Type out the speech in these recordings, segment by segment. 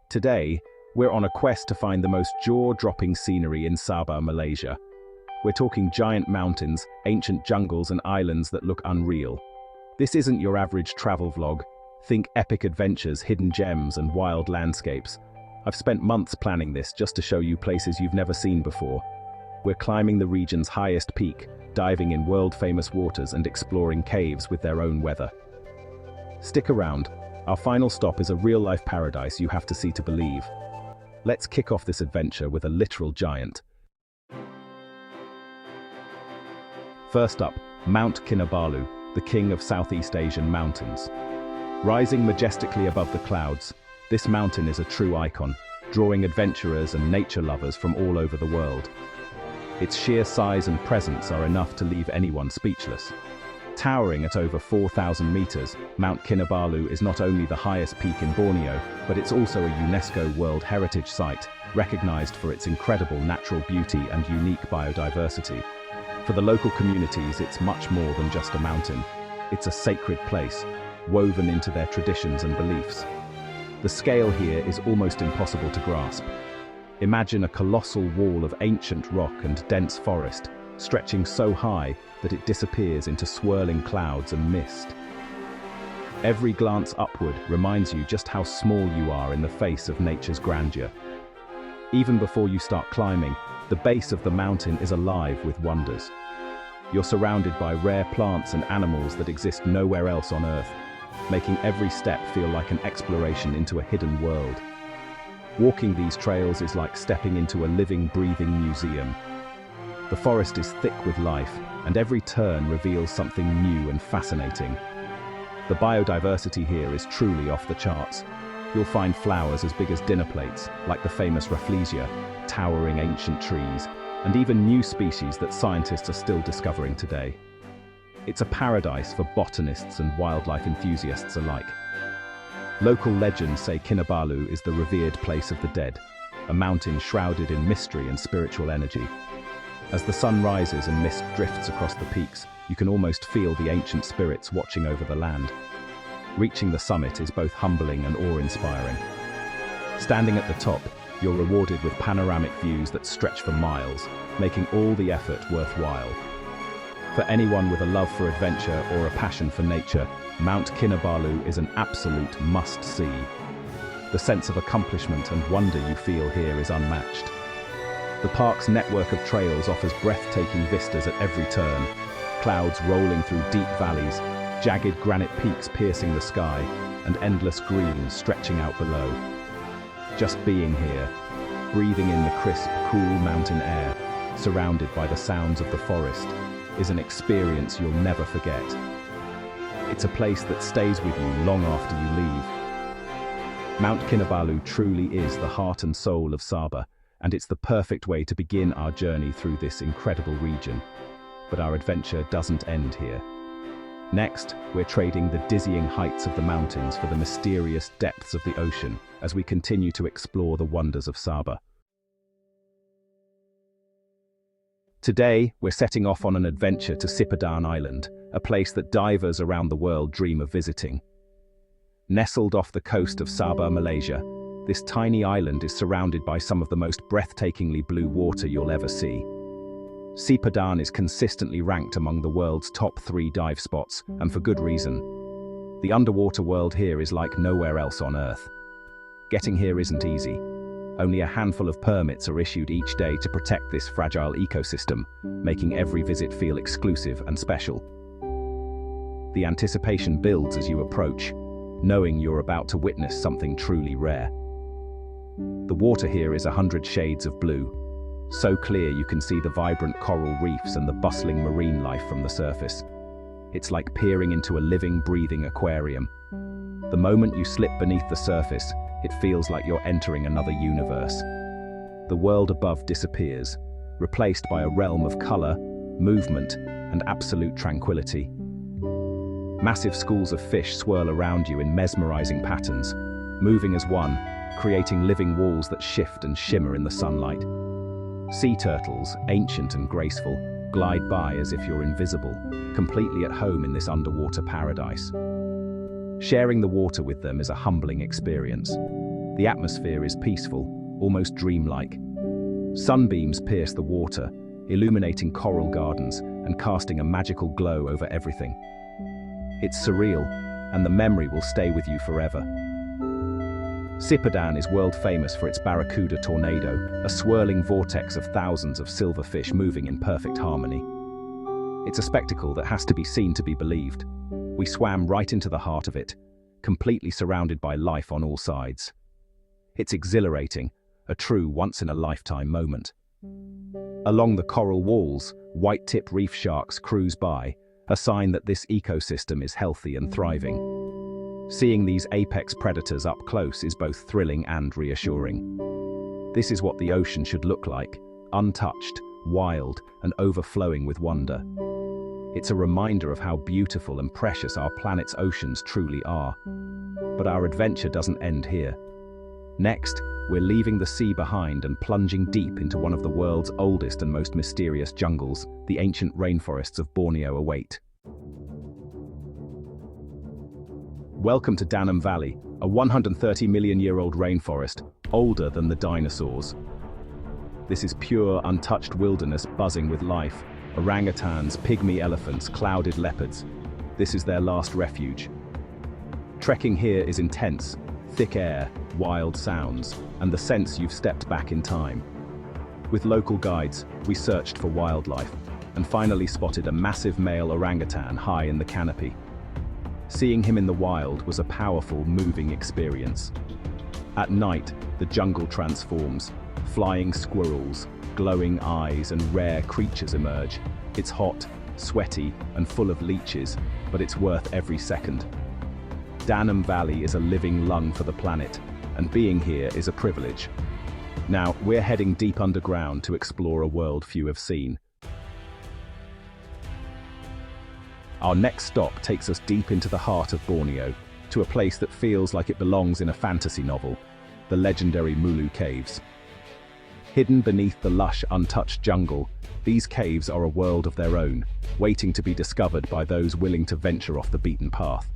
Today, we're on a quest to find the most jaw-dropping scenery in Sabah, Malaysia. We're talking giant mountains, ancient jungles and islands that look unreal. This isn't your average travel vlog. Think epic adventures, hidden gems and wild landscapes. I've spent months planning this just to show you places you've never seen before. We're climbing the region's highest peak, diving in world-famous waters and exploring caves with their own weather. Stick around. Our final stop is a real-life paradise you have to see to believe. Let's kick off this adventure with a literal giant. First up, Mount Kinabalu, the king of Southeast Asian mountains. Rising majestically above the clouds, this mountain is a true icon, drawing adventurers and nature lovers from all over the world. Its sheer size and presence are enough to leave anyone speechless. Towering at over 4,000 meters, Mount Kinabalu is not only the highest peak in Borneo, but it's also a UNESCO World Heritage Site, recognized for its incredible natural beauty and unique biodiversity. For the local communities, it's much more than just a mountain. It's a sacred place, woven into their traditions and beliefs. The scale here is almost impossible to grasp. Imagine a colossal wall of ancient rock and dense forest, stretching so high that it disappears into swirling clouds and mist. Every glance upward reminds you just how small you are in the face of nature's grandeur. Even before you start climbing, the base of the mountain is alive with wonders. You're surrounded by rare plants and animals that exist nowhere else on Earth, making every step feel like an exploration into a hidden world. Walking these trails is like stepping into a living, breathing museum. The forest is thick with life, and every turn reveals something new and fascinating. The biodiversity here is truly off the charts. You'll find flowers as big as dinner plates, like the famous Rafflesia, towering ancient trees, and even new species that scientists are still discovering today. It's a paradise for botanists and wildlife enthusiasts alike. Local legends say Kinabalu is the revered place of the dead, a mountain shrouded in mystery and spiritual energy. As the sun rises and mist drifts across the peaks, you can almost feel the ancient spirits watching over the land. Reaching the summit is both humbling and awe-inspiring. Standing at the top, you're rewarded with panoramic views that stretch for miles, making all the effort worthwhile. For anyone with a love for adventure or a passion for nature, Mount Kinabalu is an absolute must-see. The sense of accomplishment and wonder you feel here is unmatched. The park's network of trails offers breathtaking vistas at every turn, clouds rolling through deep valleys, jagged granite peaks piercing the sky, and endless green stretching out below. Just being here, breathing in the crisp, cool mountain air, surrounded by the sounds of the forest, is an experience you'll never forget. It's a place that stays with you long after you leave. Mount Kinabalu truly is the heart and soul of Sabah, and it's the perfect way to begin our journey through this incredible region. But our adventure doesn't end here. Next, we're trading the dizzying heights of the mountains for the mysterious depths of the ocean as we continue to explore the wonders of Sabah. Today, we're setting off on an adventure to Sipadan Island, a place that divers around the world dream of visiting. Nestled off the coast of Sabah, Malaysia, this tiny island is surrounded by some of the most breathtakingly blue water you'll ever see. Sipadan is consistently ranked among the world's top 3 dive spots, and for good reason. The underwater world here is like nowhere else on Earth. Getting here isn't easy. Only a handful of permits are issued each day to protect this fragile ecosystem, making every visit feel exclusive and special. The anticipation builds as you approach, knowing you're about to witness something truly rare. The water here is 100 shades of blue, so clear you can see the vibrant coral reefs and the bustling marine life from the surface. It's like peering into a living, breathing aquarium. The moment you slip beneath the surface, it feels like you're entering another universe. The world above disappears, replaced by a realm of color, movement, and absolute tranquility. Massive schools of fish swirl around you in mesmerizing patterns, moving as one, creating living walls that shift and shimmer in the sunlight. Sea turtles, ancient and graceful, glide by as if you're invisible, completely at home in this underwater paradise. Sharing the water with them is a humbling experience. The atmosphere is peaceful, almost dreamlike. Sunbeams pierce the water, illuminating coral gardens and casting a magical glow over everything. It's surreal, and the memory will stay with you forever. Sipadan is world famous for its barracuda tornado, a swirling vortex of thousands of silverfish moving in perfect harmony. It's a spectacle that has to be seen to be believed. We swam right into the heart of it, completely surrounded by life on all sides. It's exhilarating, a true once-in-a-lifetime moment. Along the coral walls, white-tip reef sharks cruise by, a sign that this ecosystem is healthy and thriving. Seeing these apex predators up close is both thrilling and reassuring. This is what the ocean should look like, untouched, wild, and overflowing with wonder. It's a reminder of how beautiful and precious our planet's oceans truly are. But our adventure doesn't end here. Next, we're leaving the sea behind and plunging deep into one of the world's oldest and most mysterious jungles. The ancient rainforests of Borneo await. Welcome to Danum Valley, a 130-million-year-old rainforest, older than the dinosaurs. This is pure, untouched wilderness buzzing with life. Orangutans, pygmy elephants, clouded leopards. This is their last refuge. Trekking here is intense. Thick air, wild sounds, and the sense you've stepped back in time. With local guides, we searched for wildlife, and finally spotted a massive male orangutan high in the canopy. Seeing him in the wild was a powerful, moving experience. At night, the jungle transforms. Flying squirrels, glowing eyes, and rare creatures emerge. It's hot, sweaty, and full of leeches, but it's worth every second. Danum Valley is a living lung for the planet, and being here is a privilege. Now, we're heading deep underground to explore a world few have seen. Our next stop takes us deep into the heart of Borneo, to a place that feels like it belongs in a fantasy novel, the legendary Mulu Caves. Hidden beneath the lush, untouched jungle, these caves are a world of their own, waiting to be discovered by those willing to venture off the beaten path.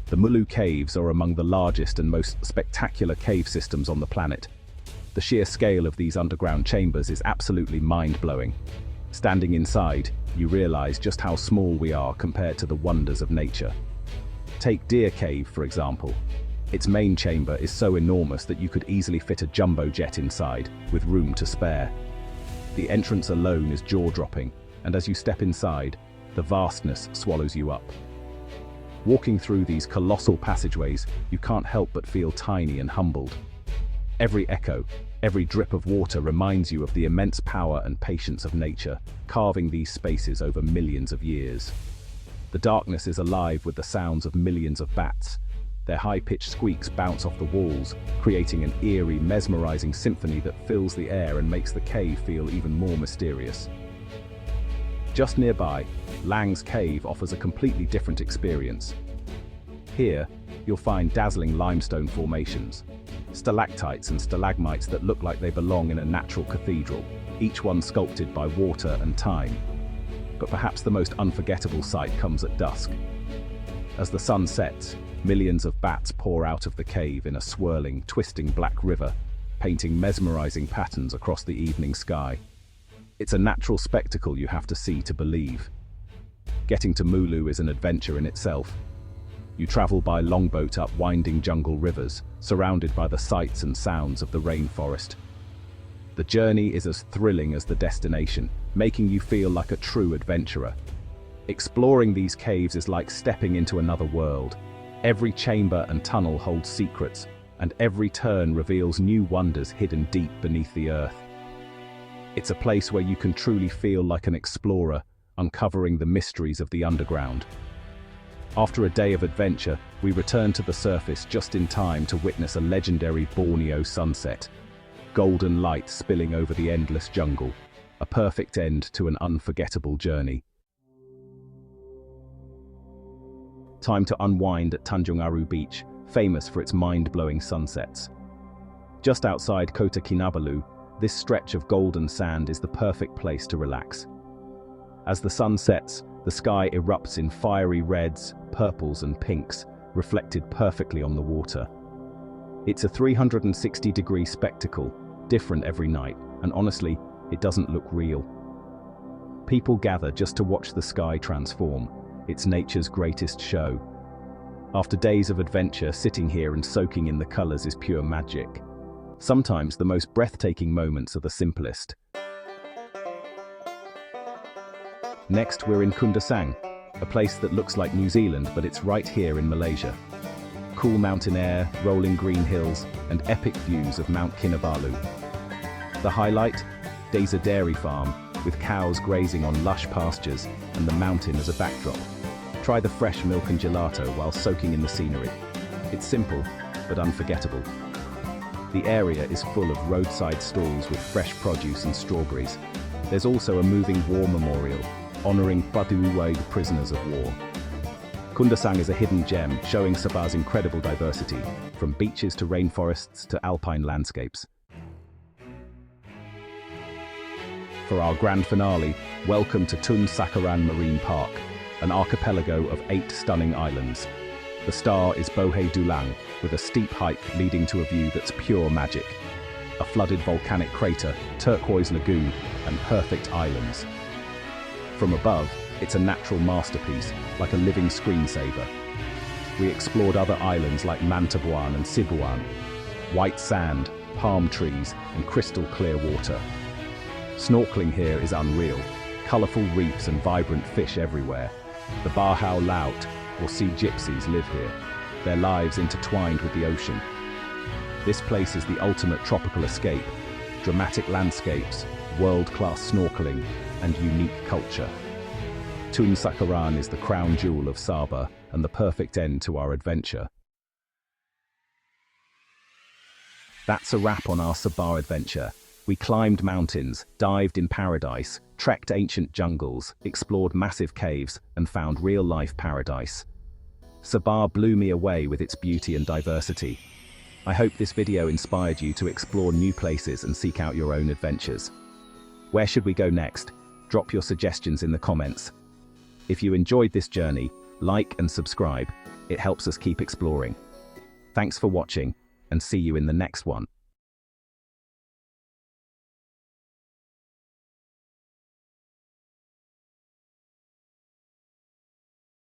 The Mulu Caves are among the largest and most spectacular cave systems on the planet. The sheer scale of these underground chambers is absolutely mind-blowing. Standing inside, you realize just how small we are compared to the wonders of nature. Take Deer Cave, for example. Its main chamber is so enormous that you could easily fit a jumbo jet inside, with room to spare. The entrance alone is jaw-dropping, and as you step inside, the vastness swallows you up. Walking through these colossal passageways, you can't help but feel tiny and humbled. Every echo, every drip of water reminds you of the immense power and patience of nature, carving these spaces over millions of years. The darkness is alive with the sounds of millions of bats. Their high-pitched squeaks bounce off the walls, creating an eerie, mesmerizing symphony that fills the air and makes the cave feel even more mysterious. Just nearby, Lang's Cave offers a completely different experience. Here, you'll find dazzling limestone formations, stalactites and stalagmites that look like they belong in a natural cathedral, each one sculpted by water and time. But perhaps the most unforgettable sight comes at dusk. As the sun sets, millions of bats pour out of the cave in a swirling, twisting black river, painting mesmerizing patterns across the evening sky. It's a natural spectacle you have to see to believe. Getting to Mulu is an adventure in itself. You travel by longboat up winding jungle rivers, surrounded by the sights and sounds of the rainforest. The journey is as thrilling as the destination, making you feel like a true adventurer. Exploring these caves is like stepping into another world. Every chamber and tunnel holds secrets, and every turn reveals new wonders hidden deep beneath the earth. It's a place where you can truly feel like an explorer, uncovering the mysteries of the underground. After a day of adventure, we return to the surface just in time to witness a legendary Borneo sunset. Golden light spilling over the endless jungle, a perfect end to an unforgettable journey. Time to unwind at Tanjung Aru Beach, famous for its mind-blowing sunsets. Just outside Kota Kinabalu, this stretch of golden sand is the perfect place to relax. As the sun sets, the sky erupts in fiery reds, purples and pinks, reflected perfectly on the water. It's a 360-degree spectacle, different every night, and honestly, it doesn't look real. People gather just to watch the sky transform. It's nature's greatest show. After days of adventure, sitting here and soaking in the colors is pure magic. Sometimes the most breathtaking moments are the simplest. Next, we're in Kundasang, a place that looks like New Zealand, but it's right here in Malaysia. Cool mountain air, rolling green hills, and epic views of Mount Kinabalu. The highlight? There's a dairy farm, with cows grazing on lush pastures and the mountain as a backdrop. Try the fresh milk and gelato while soaking in the scenery. It's simple, but unforgettable. The area is full of roadside stalls with fresh produce and strawberries. There's also a moving war memorial, honoring Patuwai prisoners of war. Kundasang is a hidden gem, showing Sabah's incredible diversity, from beaches to rainforests to alpine landscapes. For our grand finale, welcome to Tun Sakaran Marine Park, an archipelago of 8 stunning islands. The star is Bohe Dulang, with a steep hike leading to a view that's pure magic. A flooded volcanic crater, turquoise lagoon, and perfect islands. From above, it's a natural masterpiece, like a living screensaver. We explored other islands like Mantabuan and Sibuan. White sand, palm trees, and crystal clear water. Snorkeling here is unreal. Colourful reefs and vibrant fish everywhere. The Bahau Laut, or sea gypsies, live here, their lives intertwined with the ocean. This place is the ultimate tropical escape. Dramatic landscapes, world-class snorkeling, and unique culture. Tun Sakaran is the crown jewel of Sabah and the perfect end to our adventure. That's a wrap on our Sabah adventure. We climbed mountains, dived in paradise, trekked ancient jungles, explored massive caves, and found real-life paradise. Sabah blew me away with its beauty and diversity. I hope this video inspired you to explore new places and seek out your own adventures. Where should we go next? Drop your suggestions in the comments. If you enjoyed this journey, like and subscribe. It helps us keep exploring. Thanks for watching, and see you in the next one.